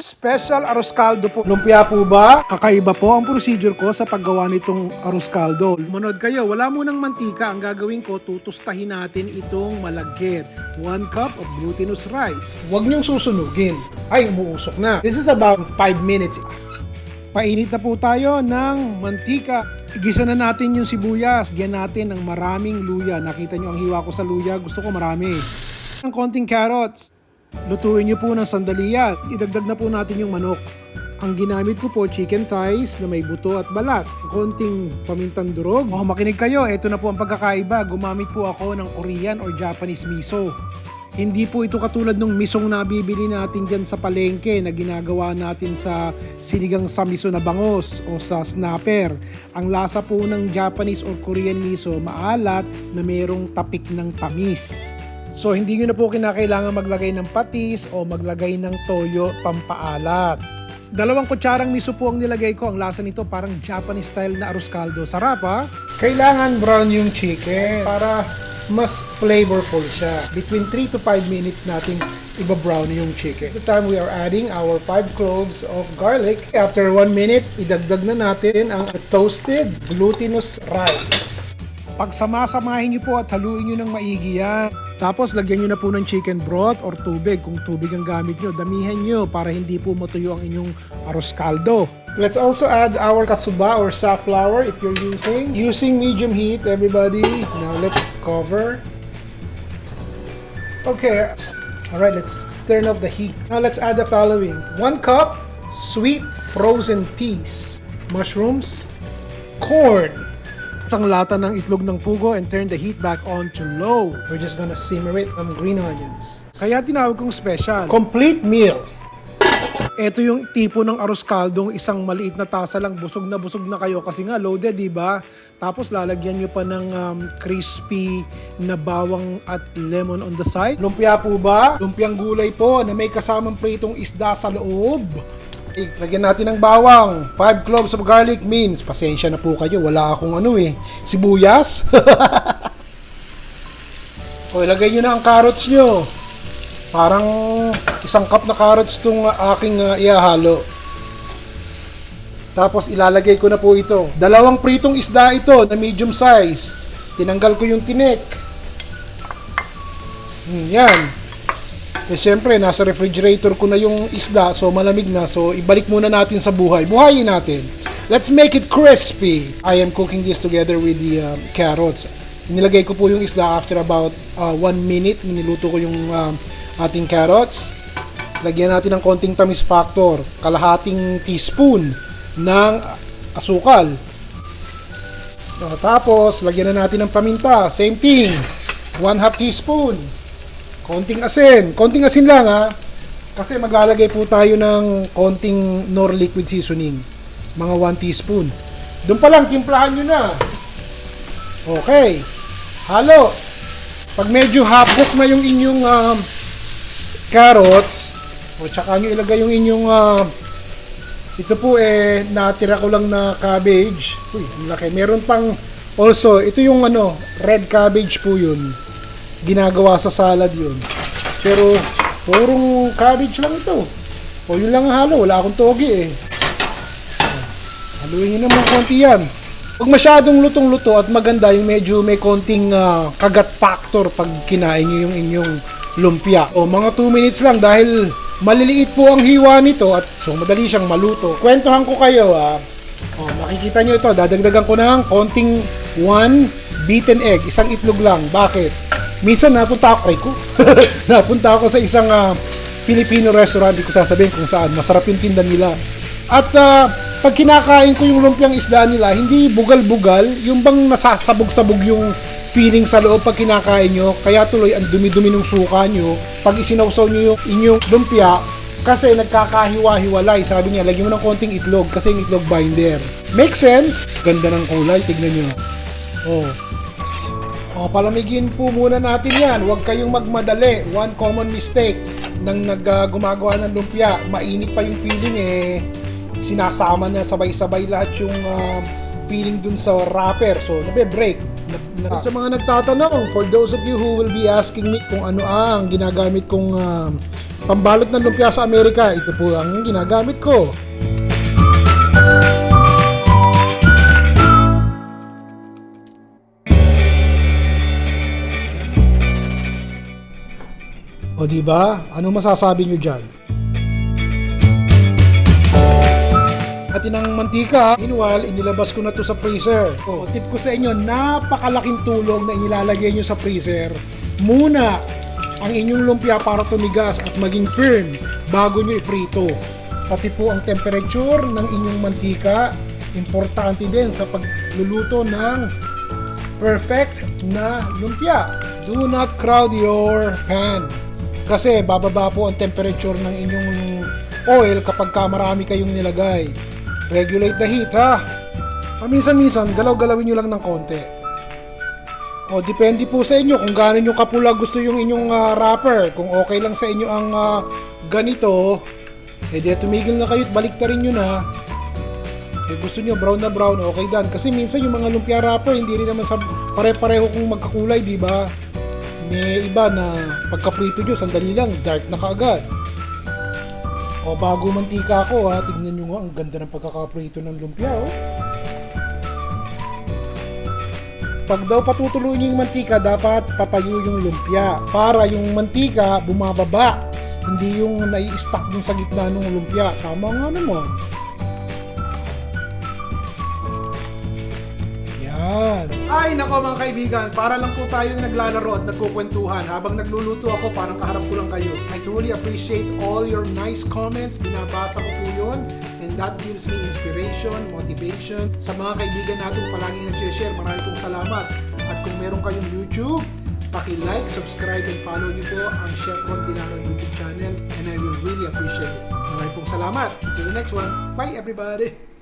Special arroz caldo po. Lumpia po ba? Kakaiba po ang procedure ko sa paggawa nitong arroz caldo. Manood kayo, wala munang mantika. Ang gagawin ko, tutustahin natin itong malagkit. 1 cup of glutinous rice. Huwag niyong susunugin. Ay, umuusok na. This is about 5 minutes. Painit na po tayo ng mantika. Igisa na natin yung sibuyas. Gyan natin ng maraming luya. Nakita niyo ang hiwa ko sa luya. Gusto ko marami. Ng konting carrots. Lutuin niyo po ng sandali yan. Idagdag na po natin yung manok. Ang ginamit ko po, chicken thighs na may buto at balat. Konting pamintang durog. Makinig kayo, ito na po ang pagkakaiba. Gumamit po ako ng Korean or Japanese miso. Hindi po ito katulad ng misong nabibili natin dyan sa palengke na ginagawa natin sa sinigang sa miso na bangos o sa snapper. Ang lasa po ng Japanese or Korean miso maalat na mayroong tapik ng tamis. So hindi nyo na po kinakailangan maglagay ng patis o maglagay ng toyo pampaalat. 2 kutsarang miso po ang nilagay ko. Ang lasa nito parang Japanese style na arroz caldo. Sarap ha? Kailangan brown yung chicken para mas flavorful siya. Between 3 to 5 minutes natin iba-brown yung chicken. At the time we are adding our 5 cloves of garlic. After 1 minute, idagdag na natin ang toasted glutinous rice. Pagsama-samahin nyo po at haluin nyo ng maigi yan. Tapos lagyan nyo na po ng chicken broth or tubig. Kung tubig ang gamit nyo, damihan nyo para hindi po matuyo ang inyong arroz caldo. Let's also add our kasuba or safflower if you're using medium heat, everybody. Now let's cover. Okay. Alright, let's turn off the heat. Now let's add the following. 1 cup sweet frozen peas, mushrooms, corn, isang lata ng itlog ng pugo and turn the heat back on to low. We're just gonna simmer it ng green onions. Kaya tinawag kong special. Complete meal. Ito yung tipo ng arroz caldong isang maliit na tasa lang. Busog na kayo kasi nga loaded, di ba? Tapos lalagyan nyo pa ng crispy na bawang at lemon on the side. Lumpia po ba? Lumpiang gulay po na may kasamang pritong isda sa loob. Lagyan natin ng bawang. 5 cloves of garlic means. Pasensya na po kayo. Wala akong sibuyas. O, ilagay nyo na ang carrots nyo. Parang 1 cup na carrots itong aking ihahalo. Tapos ilalagay ko na po ito. 2 pritong isda ito na medium size. Tinanggal ko yung tinik. Yan. Eh syempre, nasa refrigerator ko na yung isda, so malamig na. So ibalik muna natin sa buhay. Buhayin natin. Let's make it crispy. I am cooking this together with the carrots. Nilagay ko po yung isda after about 1 minute. Niluto ko yung ating carrots. Lagyan natin ng konting tamis factor. Kalahating teaspoon ng asukal. Tapos, lagyan na natin ng paminta. Same thing. 1/2 teaspoon. Konting asin. Konting asin lang ha. Kasi maglalagay po tayo ng konting Knorr liquid seasoning. Mga 1 teaspoon. Doon pa lang, timplahan nyo na. Okay. Halo. Pag medyo half cook na yung inyong carrots, o tsaka nyo ilagay yung inyong ito po natira ko lang na cabbage. Uy, ang laki. Meron pang also, ito yung red cabbage po yun. Ginagawa sa salad yun. Pero, purong cabbage lang ito. O, yun lang ang halo. Wala akong togi Haluin nyo naman konti yan. Huwag masyadong lutong-luto at maganda yung medyo may konting kagat factor pag kinain nyo yung inyong lumpia. O, mga 2 minutes lang dahil maliliit po ang hiwa nito at so madali siyang maluto. Kwentuhan ko kayo O, makikita nyo ito. Dadagdagan ko ng konting 1 beaten egg. Isang itlog lang. Bakit? Minsan napunta ako sa isang Filipino restaurant, di ko sasabihin kung saan. Masarap yung tinda nila. At pag kinakain ko yung lumpiang isda nila, hindi bugal-bugal, yung bang nasasabog-sabog yung feeling sa loob pag kinakain nyo. Kaya tuloy ang dumi-dumi ng suka nyo. Pag isinawsaw nyo yung inyong lumpia, kasi nagkakahiwa-hiwalay. Sabi niya, lagyan mo ng konting itlog kasi yung itlog binder. Make sense? Ganda ng kulay, tignan nyo. Palamigin po muna natin yan. Huwag kayong magmadali. One common mistake ng gumagawa ng lumpia. Mainit pa yung feeling sinasama na sabay-sabay lahat yung feeling dun sa wrapper. So, nabe-break. Sa mga nagtatanong, for those of you who will be asking me kung ano ang ginagamit kong pambalot ng lumpia sa Amerika, ito po ang ginagamit ko. O diba? Ano masasabi nyo dyan? At inang mantika, meanwhile, inilabas ko na to sa freezer. O, tip ko sa inyo, napakalaking tulong na inilalagay nyo sa freezer. Muna ang inyong lumpia para tumigas at maging firm bago nyo iprito. Pati po ang temperature ng inyong mantika, importante din sa pagluluto ng perfect na lumpia. Do not crowd your pan. Kasi bababa po ang temperature ng inyong oil kapag marami kayong nilagay. Regulate the heat ha. Minsan-minsan, galaw-galawin nyo lang ng konti. O, depende po sa inyo kung gaano nyo kapula gusto yung inyong wrapper. Kung okay lang sa inyo ang ganito, di tumigil na kayo at baliktarin nyo na. Gusto nyo brown na brown, okay dan. Kasi minsan yung mga lumpia wrapper, hindi rin naman pare-pareho kung magkakulay, di ba? May iba na pagkaprito nyo, sandali lang, dark na kaagad. O, bago mantika ko ha, tignan nyo nga, ang ganda ng pagkakaprito ng lumpia oh. Pag daw patutuloy nyo yung mantika, dapat patayo yung lumpia para yung mantika bumababa, hindi yung nai-stack dun sa gitna ng lumpia. Tama nga naman. Yan. Ay nako mga kaibigan, para lang po tayong naglalaro at nagkukwentuhan habang nagluluto ako, parang kaharap ko lang kayo. I truly appreciate all your nice comments, binabasa ko po yun, and that gives me inspiration, motivation. Sa mga kaibigan natin palaging nag-share, marami pong salamat. At kung meron kayong YouTube, paki-like, subscribe, and follow niyo po ang Chef Ron Bilaro YouTube channel, and I will really appreciate it. Marami pong salamat. Till the next one. Bye everybody!